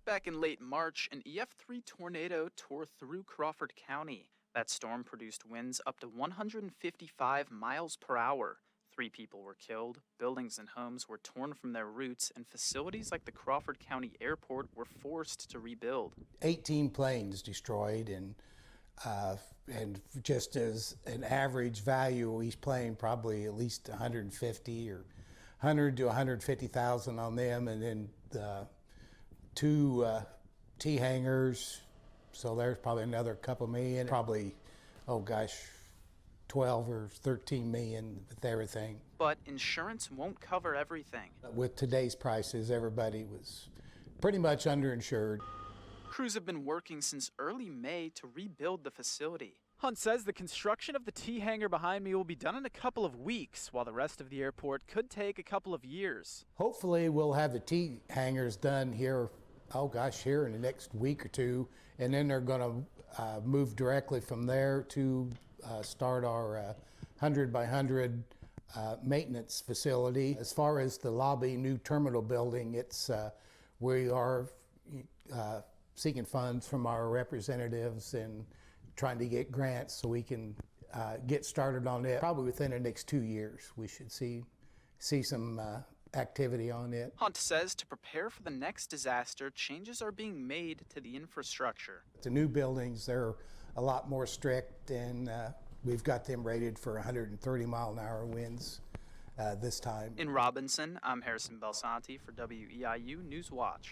Back in late March, an EF3 tornado tore through Crawford County. That storm produced winds up to 155 miles per hour. 3 people were killed, buildings and homes were torn from their roots, and facilities like the Crawford County Airport were forced to rebuild. 18 planes destroyed, and just as an average value, each plane probably at least 150 or 100 to 150,000 on them, and then the 2 T hangars, so there's probably another couple million, probably, 12 or 13 million with everything. But insurance won't cover everything. With today's prices, everybody was pretty much underinsured. Crews have been working since early May to rebuild the facility. Hunt says the construction of the T-hangar behind me will be done in a couple of weeks, while the rest of the airport could take a couple of years. Hopefully we'll have the T-hangars done here, here in the next week or two, and then they're going to move directly from there to start our 100 by 100 maintenance facility. As far as the lobby new terminal building, we are seeking funds from our representatives and trying to get grants so we can get started on it. Probably within the next 2 years, we should see some activity on it. Hunt says to prepare for the next disaster, changes are being made to the infrastructure. The new buildings, they're a lot more strict, and we've got them rated for 130-mile-an-hour winds this time. In Robinson, I'm Harrison Belsanti for WEIU News Watch.